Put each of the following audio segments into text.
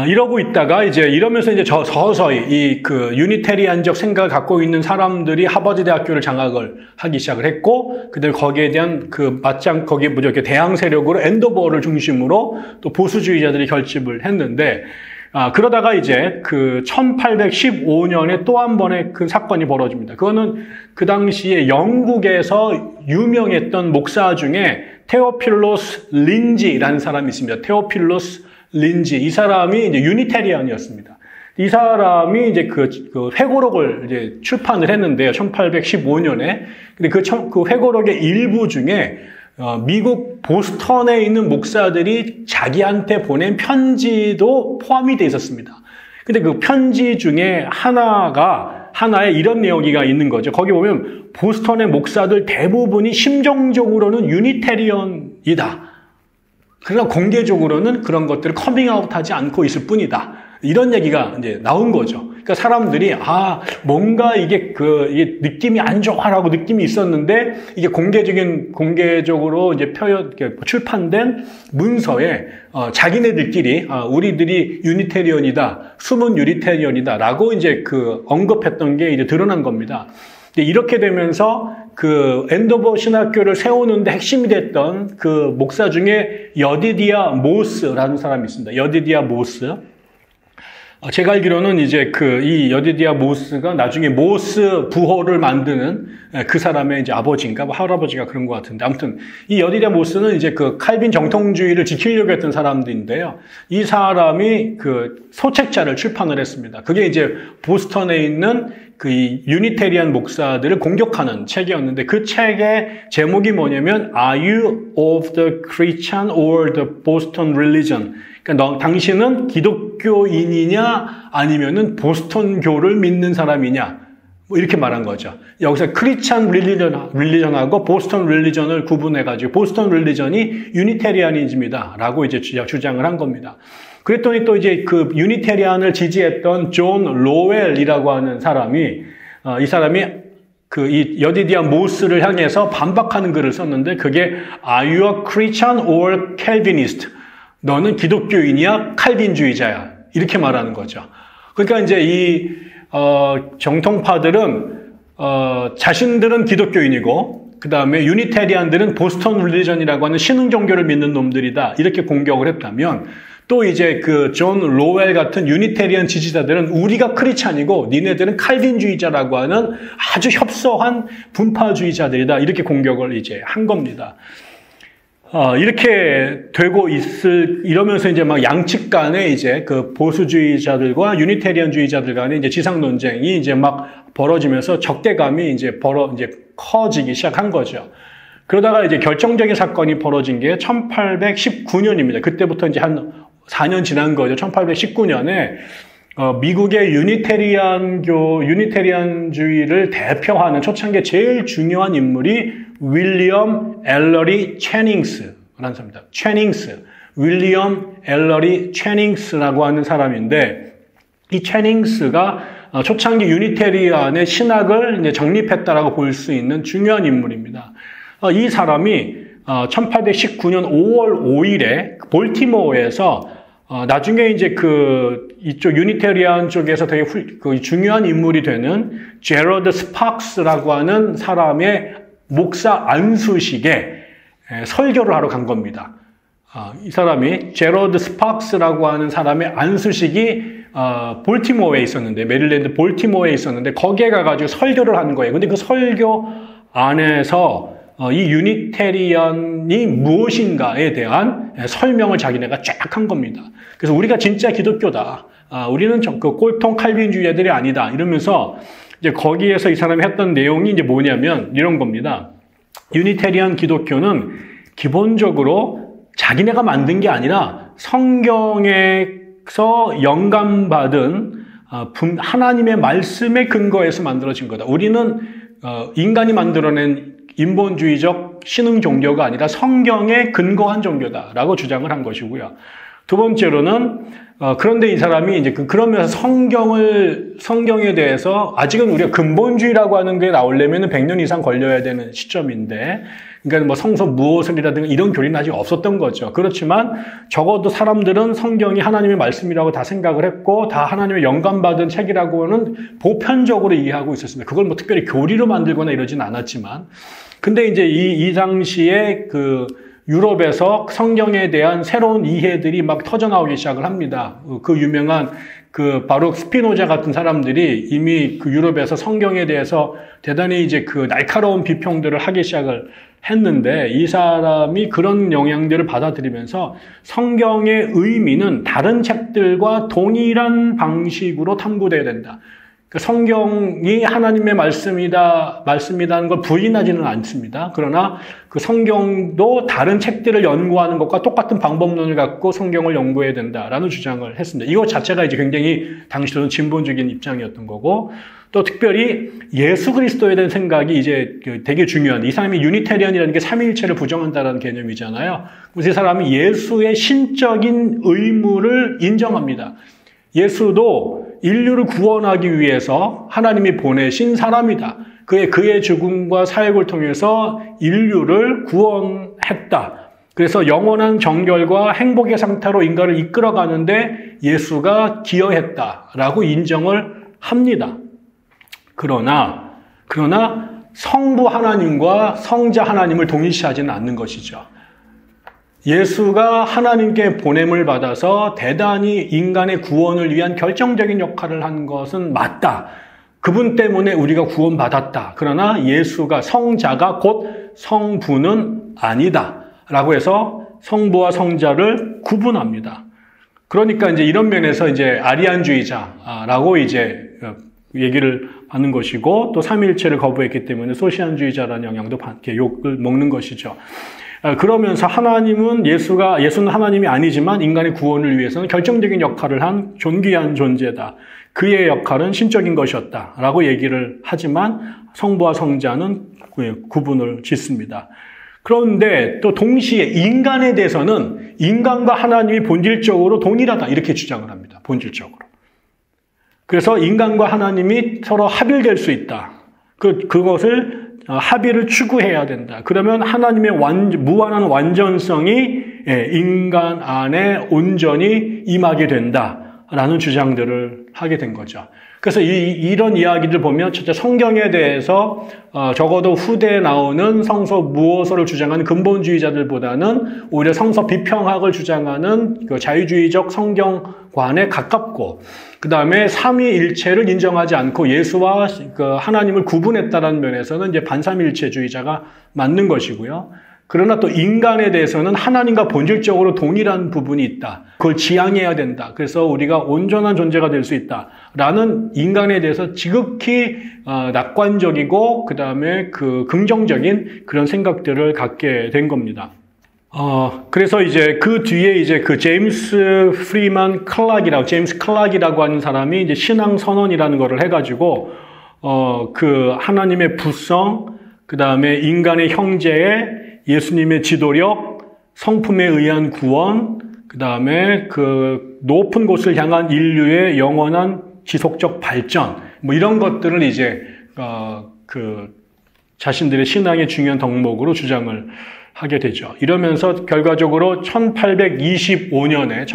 이러고 있다가 이러면서 서서히 이 유니테리안적 생각을 갖고 있는 사람들이 하버드 대학교를 장악을 하기 시작을 했고, 그들 거기에 대한 거기에 대항 세력으로 앤더버를 중심으로 또 보수주의자들이 결집을 했는데, 그러다가 1815년에 또 한 번의 그 사건이 벌어집니다. 그거는 그 당시에 영국에서 유명했던 목사 중에 테오필로스 린지라는 사람이 있습니다. 테오필로스 린지. 이 사람이 유니테리안이었습니다. 이 사람이 그 회고록을 출판을 했는데요. 1815년에. 근데 그 회고록의 일부 중에 미국 보스턴에 있는 목사들이 자기한테 보낸 편지도 포함이 돼 있었습니다. 근데 그 편지 중에 하나에 이런 내용이 있는 거죠. 거기 보면 보스턴의 목사들 대부분이 심정적으로는 유니테리언이다. 그러나 공개적으로는 그런 것들을 커밍아웃하지 않고 있을 뿐이다. 이런 얘기가 나온 거죠. 그러니까 사람들이 뭔가 이게 느낌이 안 좋아라고 느낌이 있었는데, 이게 공개적으로 출판된 문서에 자기네들끼리 우리들이 유니테리언이다, 숨은 유니테리언이다라고 언급했던 게 드러난 겁니다. 이렇게 되면서 앤더버 신학교를 세우는데 핵심이 됐던 그 목사 중에 여디디아 모스라는 사람이 있습니다. 여디디아 모스. 제가 알기로는 이 여디디아 모스가 나중에 모스 부호를 만드는 그 사람의 아버지인가 할아버지가 그런 것 같은데, 아무튼 이 여디디아 모스는 칼빈 정통주의를 지키려고 했던 사람들인데요. 이 사람이 소책자를 출판을 했습니다. 그게 보스턴에 있는 유니테리안 목사들을 공격하는 책이었는데, 그 책의 제목이 뭐냐면 Are you of the Christian or the Boston religion? 그러니까 당신은 기독교인이냐 아니면은 보스턴교를 믿는 사람이냐, 이렇게 말한 거죠. 여기서 크리스찬 릴리전하고 보스턴 릴리전을 구분해가지고 보스턴 릴리전이 유니테리아니즘이다라고 주장을 한 겁니다. 그랬더니 또 그 유니테리안을 지지했던 존 로웰이라고 하는 사람이, 이 사람이 이 여디디아 모스를 향해서 반박하는 글을 썼는데, 그게 Are you a Christian or Calvinist? 너는 기독교인이야? 칼빈주의자야? 이렇게 말하는 거죠. 그러니까 이 정통파들은 자신들은 기독교인이고, 그 다음에 유니테리안들은 보스턴 릴리전이라고 하는 신흥 종교를 믿는 놈들이다, 이렇게 공격을 했다면, 또 존 로웰 같은 유니테리안 지지자들은 우리가 크리스찬이고 니네들은 칼빈주의자라고 하는 아주 협소한 분파주의자들이다, 이렇게 공격을 한 겁니다. 이렇게 되고 이러면서 막 양측 간에 보수주의자들과 유니테리안주의자들 간에 지상 논쟁이 막 벌어지면서 적대감이 커지기 시작한 거죠. 그러다가 결정적인 사건이 벌어진 게 1819년입니다. 그때부터 한 4년 지난 거죠. 1819년에 미국의 유니테리안주의를 대표하는 초창기의 제일 중요한 인물이 윌리엄 엘러리 채닝스라는 사람입니다. 윌리엄 엘러리 채닝스라고 하는 사람인데, 이 채닝스가 초창기 유니테리안의 신학을 정립했다라고 볼 수 있는 중요한 인물입니다. 이 사람이 1819년 5월 5일에 볼티모어에서 나중에 이쪽 유니테리안 쪽에서 되게 중요한 인물이 되는 제러드 스팍스라고 하는 사람의 목사 안수식에 설교를 하러 간 겁니다. 이 사람이 제러드 스팍스라고 하는 사람의 안수식이 볼티모어에 있었는데, 메릴랜드 볼티모어에 있었는데, 거기에 가가지고 설교를 하는 거예요. 근데 그 설교 안에서 이 유니테리안이 무엇인가에 대한 설명을 자기네가 쫙 한 겁니다. 그래서 우리가 진짜 기독교다, 우리는 꼴통 칼빈주의자들이 아니다, 이러면서 거기에서 이 사람이 했던 내용이 뭐냐면 이런 겁니다. 유니테리안 기독교는 기본적으로 자기네가 만든 게 아니라 성경에서 영감받은 하나님의 말씀에 근거해서 만들어진 거다. 우리는 인간이 만들어낸 인본주의적 신흥 종교가 아니라 성경에 근거한 종교다라고 주장을 한 것이고요. 두 번째로는 그런데 이 사람이 그러면서 성경에 대해서 아직은 우리가 근본주의라고 하는 게 나오려면 100년 이상 걸려야 되는 시점인데, 그러니까 뭐 성서 무엇을이라든가 이런 교리는 아직 없었던 거죠. 그렇지만 적어도 사람들은 성경이 하나님의 말씀이라고 다 생각을 했고 다 하나님의 영감받은 책이라고는 보편적으로 이해하고 있었습니다. 그걸 뭐 특별히 교리로 만들거나 이러진 않았지만, 근데 이제 이 당시에 그 유럽에서 성경에 대한 새로운 이해들이 막 터져나오기 시작을 합니다. 그 유명한 그 바로 스피노자 같은 사람들이 이미 그 유럽에서 성경에 대해서 대단히 이제 그 날카로운 비평들을 하기 시작을 했는데, 이 사람이 그런 영향들을 받아들이면서 성경의 의미는 다른 책들과 동일한 방식으로 탐구돼야 된다. 성경이 하나님의 말씀이라는 걸 부인하지는 않습니다. 그러나 그 성경도 다른 책들을 연구하는 것과 똑같은 방법론을 갖고 성경을 연구해야 된다라는 주장을 했습니다. 이것 자체가 이제 굉장히 당시로는 진보적인 입장이었던 거고, 또 특별히 예수 그리스도에 대한 생각이 이제 되게 중요한, 이 사람이 유니테리언이라는 게 삼위일체를 부정한다라는 개념이잖아요. 그래서 이 사람이 예수의 신적인 의무를 인정합니다. 예수도 인류를 구원하기 위해서 하나님이 보내신 사람이다. 그의 죽음과 사역을 통해서 인류를 구원했다. 그래서 영원한 정결과 행복의 상태로 인간을 이끌어가는데 예수가 기여했다라고 인정을 합니다. 그러나 성부 하나님과 성자 하나님을 동일시하지는 않는 것이죠. 예수가 하나님께 보냄을 받아서 대단히 인간의 구원을 위한 결정적인 역할을 한 것은 맞다. 그분 때문에 우리가 구원받았다. 그러나 예수가, 성자가 곧 성부는 아니다. 라고 해서 성부와 성자를 구분합니다. 그러니까 이제 이런 면에서 이제 아리안주의자라고 이제 얘기를 하는 것이고, 또 삼위일체를 거부했기 때문에 소시안주의자라는 영향도 받게 욕을 먹는 것이죠. 그러면서 예수는 하나님이 아니지만 인간의 구원을 위해서는 결정적인 역할을 한 존귀한 존재다. 그의 역할은 신적인 것이었다. 라고 얘기를 하지만 성부와 성자는 구분을 짓습니다. 그런데 또 동시에 인간에 대해서는 인간과 하나님이 본질적으로 동일하다. 이렇게 주장을 합니다. 본질적으로. 그래서 인간과 하나님이 서로 합일될 수 있다. 그것을 합의를 추구해야 된다. 그러면 하나님의 무한한 완전성이 인간 안에 온전히 임하게 된다라는 주장들을 하게 된 거죠. 그래서 이런 이야기들 보면 첫째 성경에 대해서 적어도 후대에 나오는 성서 무호서를 주장하는 근본주의자들보다는 오히려 성서 비평학을 주장하는 그 자유주의적 성경관에 가깝고, 그 다음에 삼위일체를 인정하지 않고 예수와 그 하나님을 구분했다는 면에서는 이제 반삼위일체주의자가 맞는 것이고요. 그러나 또 인간에 대해서는 하나님과 본질적으로 동일한 부분이 있다. 그걸 지향해야 된다. 그래서 우리가 온전한 존재가 될 수 있다. 라는 인간에 대해서 지극히 낙관적이고 그 다음에 그 긍정적인 그런 생각들을 갖게 된 겁니다. 그래서 이제 그 뒤에 이제 그 제임스 클락이라고 하는 사람이 이제 신앙 선언이라는 거를 해가지고, 그 하나님의 부성, 그 다음에 인간의 형제의 예수님의 지도력, 성품에 의한 구원, 그 다음에 그 높은 곳을 향한 인류의 영원한 지속적 발전, 뭐 이런 것들을 이제, 자신들의 신앙의 중요한 덕목으로 주장을 하게 되죠. 이러면서 결과적으로 1825년에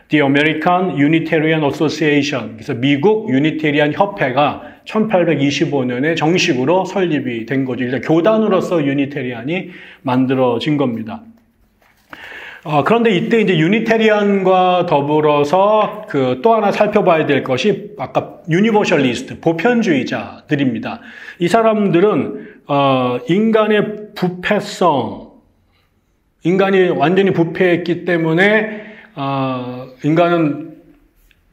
The American Unitarian Association, 그래서 미국 유니테리안 협회가 1825년에 정식으로 설립이 된 거죠. 일단 교단으로서 유니테리안이 만들어진 겁니다. 그런데 이때 이제 유니테리안과 더불어서 그 또 하나 살펴봐야 될 것이 아까 유니버셜리스트, 보편주의자들입니다. 이 사람들은 인간의 부패성, 인간이 완전히 부패했기 때문에 인간은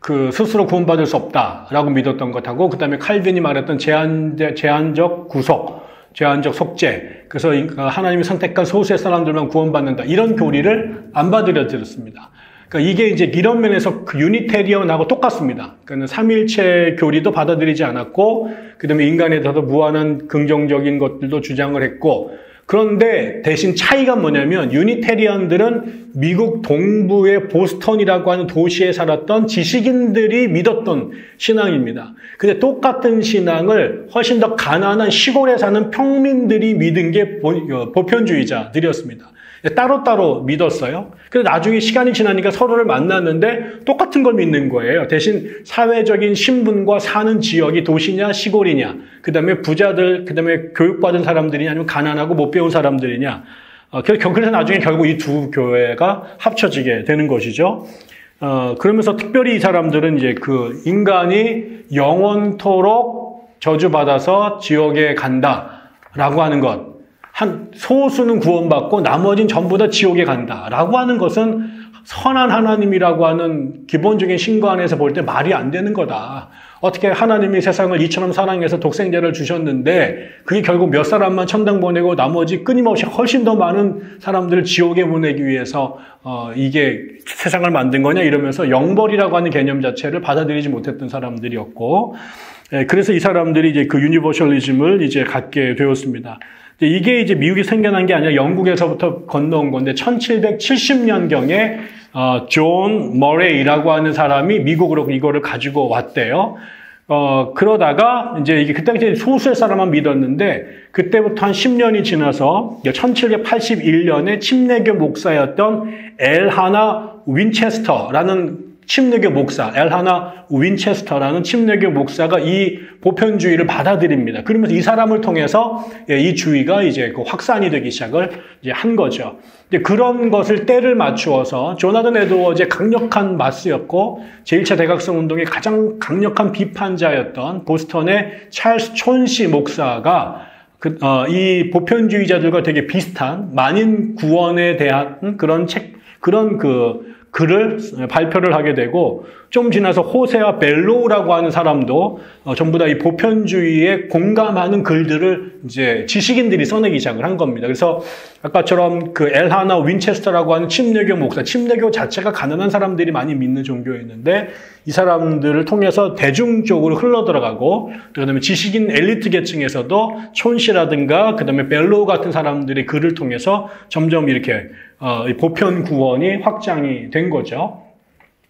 그 스스로 구원받을 수 없다라고 믿었던 것하고, 그 다음에 칼빈이 말했던 제한적 구속, 제한적 속죄, 그래서 하나님이 선택한 소수의 사람들만 구원받는다, 이런 교리를 안 받아들였습니다. 그러니까 이게 이제 이런 면에서 그 유니테리언하고 똑같습니다. 그러니까 삼위일체 교리도 받아들이지 않았고, 그 다음에 인간에 대해서 무한한 긍정적인 것들도 주장을 했고, 그런데 대신 차이가 뭐냐면 유니테리언들은 미국 동부의 보스턴이라고 하는 도시에 살았던 지식인들이 믿었던 신앙입니다. 근데 똑같은 신앙을 훨씬 더 가난한 시골에 사는 평민들이 믿은 게 보편주의자들이었습니다. 따로따로 믿었어요. 그래서 나중에 시간이 지나니까 서로를 만났는데 똑같은 걸 믿는 거예요. 대신 사회적인 신분과 사는 지역이 도시냐 시골이냐, 그 다음에 부자들, 그 다음에 교육받은 사람들이냐 아니면 가난하고 못 배운 사람들이냐. 그래서 나중에 결국 이 두 교회가 합쳐지게 되는 것이죠. 그러면서 특별히 이 사람들은 이제 그 인간이 영원토록 저주받아서 지옥에 간다라고 하는 것. 한 소수는 구원받고 나머지는 전부 다 지옥에 간다라고 하는 것은 선한 하나님이라고 하는 기본적인 신과 안에서 볼 때 말이 안 되는 거다. 어떻게 하나님이 세상을 이처럼 사랑해서 독생자를 주셨는데 그게 결국 몇 사람만 천당 보내고 나머지 끊임없이 훨씬 더 많은 사람들을 지옥에 보내기 위해서 이게 세상을 만든 거냐 이러면서 영벌이라고 하는 개념 자체를 받아들이지 못했던 사람들이었고, 그래서 이 사람들이 이제 그 유니버셜리즘을 이제 갖게 되었습니다. 이게 이제 미국이 생겨난 게 아니라 영국에서부터 건너온 건데 1770년경에 존 머레이라고 하는 사람이 미국으로 이거를 가지고 왔대요. 그러다가 이제 이게 그때 이제 소수의 사람만 믿었는데 그때부터 한 10년이 지나서 1781년에 침례교 목사였던 엘하나 윈체스터라는 침례교 목사, 엘하나 윈체스터라는 침례교 목사가 이 보편주의를 받아들입니다. 그러면서 이 사람을 통해서 이 주의가 이제 그 확산이 되기 시작을 이제 한 거죠. 이제 그런 것을 때를 맞추어서 조나단 에드워즈의 강력한 마스였고 제1차 대각성 운동의 가장 강력한 비판자였던 보스턴의 찰스 촌시 목사가 이 보편주의자들과 되게 비슷한 만인 구원에 대한 그런 글을 발표를 하게 되고 좀 지나서 호세아 벨로우라고 하는 사람도 전부 다 이 보편주의에 공감하는 글들을 이제 지식인들이 써내기 시작을 한 겁니다. 그래서 아까처럼 그 엘하나 윈체스터라고 하는 침례교 목사, 침례교 자체가 가난한 사람들이 많이 믿는 종교였는데 이 사람들을 통해서 대중적으로 흘러들어가고 그다음에 지식인 엘리트 계층에서도 촌시라든가 그다음에 벨로우 같은 사람들의 글을 통해서 점점 이렇게 보편 구원이 확장이 된 거죠.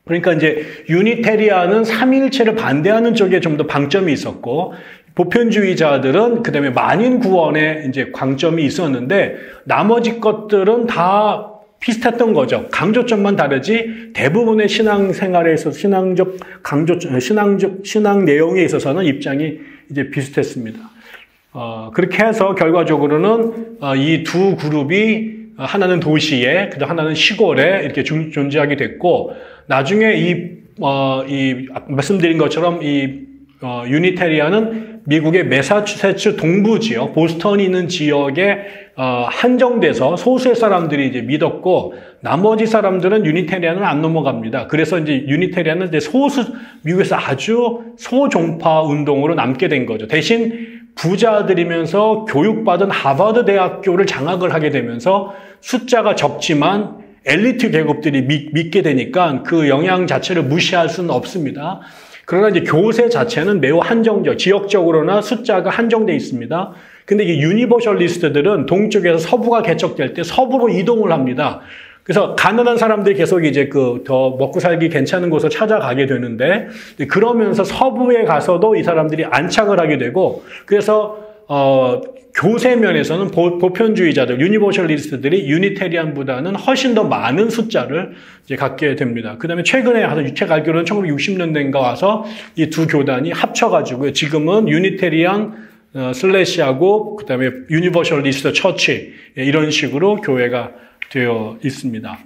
그러니까 이제 유니테리안은 삼위일체를 반대하는 쪽에 좀 더 방점이 있었고 보편주의자들은 그다음에 만인 구원에 이제 광점이 있었는데 나머지 것들은 다 비슷했던 거죠. 강조점만 다르지 대부분의 신앙생활에 있어서 신앙 내용에 있어서는 입장이 이제 비슷했습니다. 그렇게 해서 결과적으로는 이 두 그룹이 하나는 도시에, 그다음 하나는 시골에 이렇게 존재하게 됐고, 나중에 말씀드린 것처럼 유니테리안은 미국의 매사추세츠 동부 지역, 보스턴이 있는 지역에 한정돼서 소수의 사람들이 이제 믿었고, 나머지 사람들은 유니테리안을 안 넘어갑니다. 그래서 이제 유니테리안은 이제 미국에서 아주 소종파 운동으로 남게 된 거죠. 대신 부자들이면서 교육받은 하버드 대학교를 장악을 하게 되면서 숫자가 적지만 엘리트 계급들이 믿게 되니까 그 영향 자체를 무시할 수는 없습니다. 그러나 이제 교세 자체는 매우 한정적, 지역적으로나 숫자가 한정되어 있습니다. 근데 이 유니버셜리스트들은 동쪽에서 서부가 개척될 때 서부로 이동을 합니다. 그래서 가난한 사람들이 계속 이제 더 먹고 살기 괜찮은 곳을 찾아가게 되는데, 그러면서 서부에 가서도 이 사람들이 안착을 하게 되고, 그래서, 교세 면에서는 보편주의자들, 유니버셜리스트들이 유니테리안보다는 훨씬 더 많은 숫자를 이제 갖게 됩니다. 그 다음에 최근에 제가 알기로는 1960년대인가 와서 이 두 교단이 합쳐가지고 지금은 유니테리안 슬래시하고 그 다음에 유니버셜리스트 처치 이런 식으로 교회가 되어 있습니다.